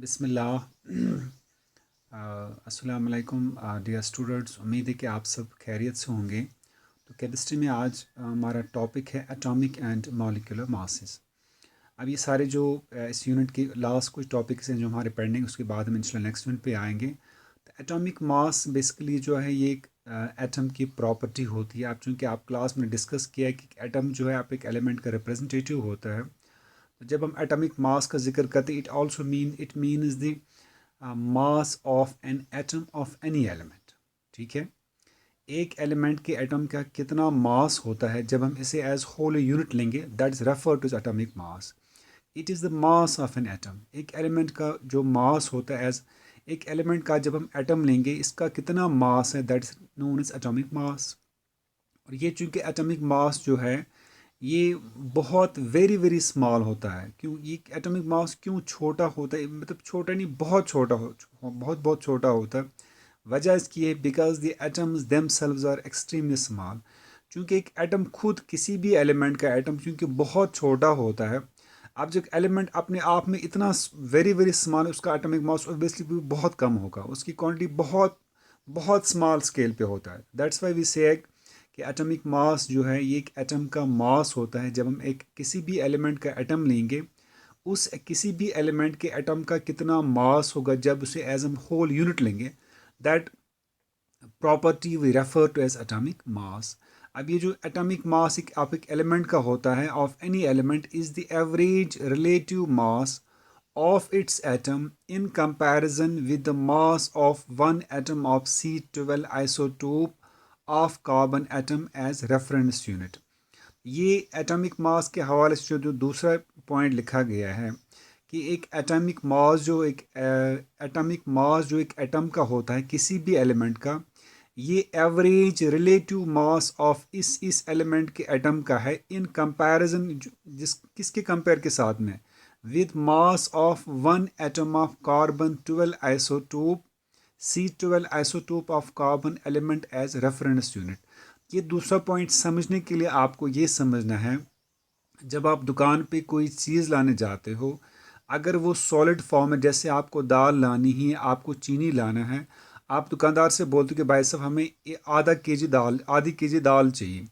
बिस्मिल्लाह। अस्सलाम वालेकुम dear students, उम्मीद है कि आप सब खैरियत से होंगे। तो केमिस्ट्री में आज हमारा टॉपिक है एटॉमिक एंड मॉलिक्यूलर मासेस। अब ये सारे जो इस यूनिट के लास्ट कुछ टॉपिक्स हैं जो हमारे पेंडिंग, उसके बाद हम इंशाल्लाह नेक्स्ट यूनिट पे आएंगे। तो एटॉमिक मास बेसिकली जो है ये एक एटम की प्रॉपर्टी होती है। आप चूँकि आप क्लास में डिस्कस किया है कि एटम जो है आप एक एलिमेंट का रिप्रेजेंटेटिव होता है। तो जब हम एटॉमिक मास का जिक्र करते हैं, it means the mass of an atom of any element. ठीक है, एक एलिमेंट के एटम का कितना मास होता है, जब हम इसे एज होल यूनिट लेंगे, that is refer to atomic mass. It is the mass of an atom. एक एलिमेंट का जो मास होता है, एज एक एलिमेंट का जब हम एटम लेंगे, इसका कितना मास है, that is known as atomic mass. और ये चूंकि एटॉमिक मास जो है ये बहुत वेरी वेरी स्मॉल होता है। क्यों ये एटॉमिक मास क्यों छोटा होता है, मतलब छोटा नहीं, बहुत छोटा हो, बहुत बहुत छोटा होता है। वजह इसकी है because the atoms themselves are extremely small. चूँकि एक एटम खुद, किसी भी एलिमेंट का एटम चूँकि बहुत छोटा होता है, अब जब एलिमेंट अपने आप में इतना वेरी वेरी स्मॉल है, उसका एटॉमिक मास ऑब्वियसली भी बहुत कम होगा, उसकी क्वांटिटी बहुत बहुत स्मॉल स्केल पे होता है। दैट्स वाई वी से कि एटॉमिक मास जो है ये एक एटम का मास होता है। जब हम एक किसी भी एलिमेंट का एटम लेंगे, उस किसी भी एलिमेंट के एटम का कितना मास होगा जब उसे एज एम होल यूनिट लेंगे, that property we refer to as atomic mass. अब ये जो एटॉमिक मास एक आप एक एलिमेंट का होता है, of any element, is the average relative mass of its atom in comparison with the mass of one atom of C12 isotope of carbon atom as reference unit। ये atomic mass के हवाले से जो दूसरा point लिखा गया है कि एक एटॉमिक मास जो एक एटम का होता है, किसी भी एलिमेंट का, ये एवरेज रिलेटिव मास ऑफ इस एलिमेंट के एटम का है इन कंपैरिजन, जिस किसके कंपेयर के साथ में, with mass of one atom of carbon 12 isotope C12 isotope of carbon element as reference unit। ये दूसरा पॉइंट समझने के लिए आपको ये समझना है, जब आप दुकान पे कोई चीज़ लाने जाते हो, अगर वो सॉलिड फॉर्म है, जैसे आपको दाल लानी है, आपको चीनी लाना है, आप दुकानदार से बोलते हो कि भाई साहब हमें आधी केजी दाल चाहिए।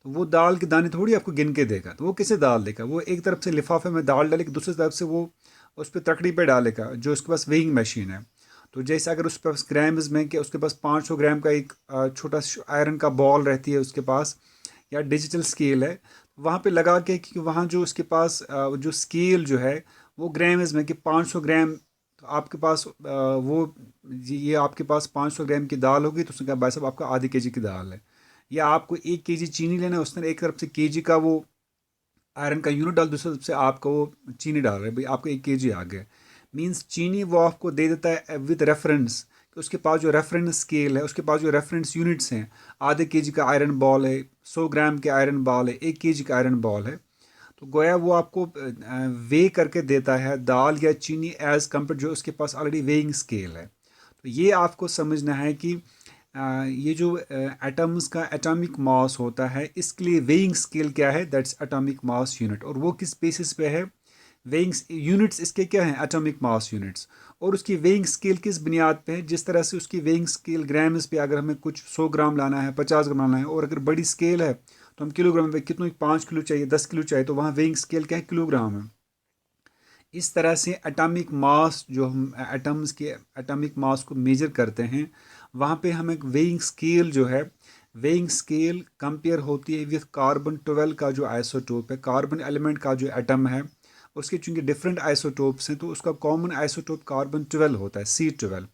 तो वो दाल के दाने थोड़ी आपको गिन के देगा, तो वो किसे दाल देगा, वो एक तरफ से लिफाफे में दाल डालेगा, दूसरी तरफ से वो उस पर तकड़ी पे डालेगा जो उसके पास वेइंग मशीन है। तो जैसे अगर उसके पास ग्राम्स में, कि उसके पास 500 ग्राम का एक छोटा आयरन का बॉल रहती है उसके पास, या डिजिटल स्केल है, वहाँ पे लगा के कि वहाँ जो उसके पास जो स्केल जो है वो ग्राम्स में, कि 500 ग्राम, तो आपके पास वो ये आपके पास 500 ग्राम की दाल होगी, तो उसने कहा भाई साहब आपका आधी केजी की दाल है। या आपको 1 केजी चीनी लेना है, उसने एक तरफ से केजी का वो आयरन का यूनिट डाल, दूसरी तरफ से आपको वो चीनी डाल रहा है, भाई आपको 1 केजी आ गया। मीन्स चीनी वो आपको दे देता है विद रेफरेंस, कि उसके पास जो रेफरेंस स्केल है, उसके पास जो रेफरेंस यूनिट्स हैं, आधे केजी का आयरन बॉल है, 100 ग्राम के आयरन बॉल है, 1 केजी का आयरन बॉल है। तो गोया वो आपको वे करके देता है दाल या चीनी एज कम्पेयर जो उसके पास ऑलरेडी वेइंग स्केल है। तो ये आपको समझना है कि ये जो एटम्स का एटॉमिक मास होता है, इसके लिए वेइंग स्केल क्या है, दैट्स एटॉमिक मास यूनिट। और वो किस बेसिस पे है, वेइंग यूनिट्स इसके क्या हैं, एटॉमिक मास यूनिट्स। और उसकी वेइंग स्केल किस बुनियाद पे है, जिस तरह से उसकी वेइंग स्केल ग्राम्स पे, अगर हमें कुछ 100 ग्राम लाना है, 50 ग्राम लाना है, और अगर बड़ी स्केल है तो हम किलोग्राम में, कितनी 5 किलो चाहिए, 10 किलो चाहिए, तो वहाँ वेइंग स्केल क्या है, किलोग्राम है। इस तरह से एटॉमिक मास, जो हम एटम्स के एटॉमिक मास को मेजर करते हैं, वहाँ पे हम एक वेइंग स्केल जो है, वेइंग स्केल कंपेयर होती है विद कार्बन 12 का जो आइसोटोप है, कार्बन एलिमेंट का जो एटम है, उसके चूंकि डिफरेंट आइसोटोप्स हैं, तो उसका कॉमन आइसोटोप कार्बन 12 होता है, C12।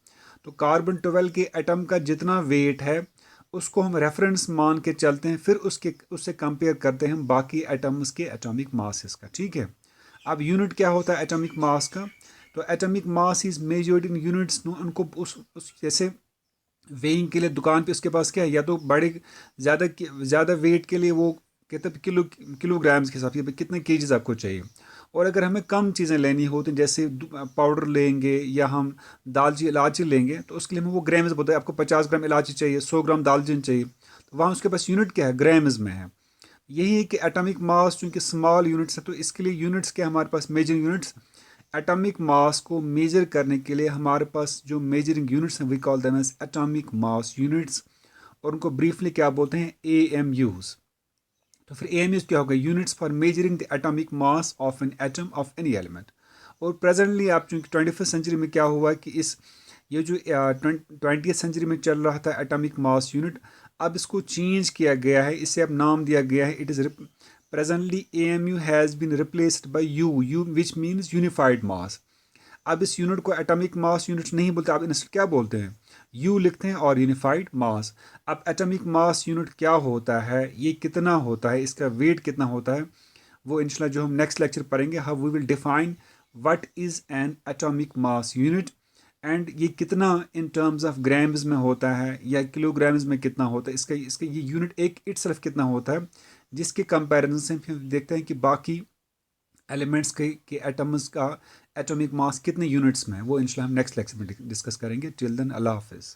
तो कार्बन 12 के एटम का जितना वेट है, उसको हम रेफरेंस मान के चलते हैं, फिर उससे कंपेयर करते हैं हम बाकी एटम्स के एटॉमिक मासेस का। ठीक है, अब यूनिट क्या होता है एटॉमिक मास का, तो atomic mass is measured in units. उनको उस जैसे वेइंग के लिए दुकान पे उसके पास क्या है, या तो बड़े ज़्यादा ज़्यादा वेट के लिए वो कहते हैं किलोग्राम्स के हिसाब से कितने केजीज आपको चाहिए। और अगर हमें कम चीज़ें लेनी होती हैं, जैसे पाउडर लेंगे या हम दालची इलायची लेंगे, तो उसके लिए हमें वो ग्राम्स बोलते हैं, आपको 50 ग्राम इलायची चाहिए, 100 ग्राम दालचीनी चाहिए, तो वहाँ उसके पास यूनिट क्या है, ग्राम्स में है। यही है कि एटॉमिक मास चूंकि स्मॉल यूनिट्स है, तो इसके लिए यूनिट्स के हमारे पास मेजर यूनिट्स एटॉमिक मास को मेजर करने के लिए हमारे पास जो मेजरिंग यूनिट्स हैं we call them as atomic mass units, और उनको ब्रीफली क्या बोलते हैं, AMUs। तो फिर AMUs क्या होगा, units for measuring the atomic mass of an atom of any element. और प्रेजेंटली आप चूँकि 21st सेंचुरी में क्या हुआ कि इस ये जो 20th सेंचुरी में चल रहा था एटॉमिक मास यूनिट, अब इसको चेंज किया गया है, इसे अब नाम दिया गया है, it is presently AMU has been replaced by u which means unified mass. अब इस यूनिट को एटॉमिक मास यूनिट नहीं बोलते, अब इन्हें क्या बोलते हैं, यू लिखते हैं और यूनिफाइड मास। अब एटॉमिक मास यूनिट क्या होता है, ये कितना होता है, इसका वेट कितना होता है, वो इंशाल्लाह जो हम नेक्स्ट लेक्चर पढ़ेंगे, how we will define what is an atomic mass unit, and ये कितना इन टर्म्स ऑफ ग्राम्स में होता है या किलोग्राम्स में कितना होता है, इसका इसका ये यूनिट एक इटसेल्फ कितना होता है, जिसके कंपैरिजन से फिर देखते हैं कि बाकी एलिमेंट्स के एटम्स का एटॉमिक मास कितने यूनिट्स में है, वो इंशाल्लाह हम नेक्स्ट लेक्चर में डिस्कस करेंगे। टिल देन अल्लाह हाफिज़।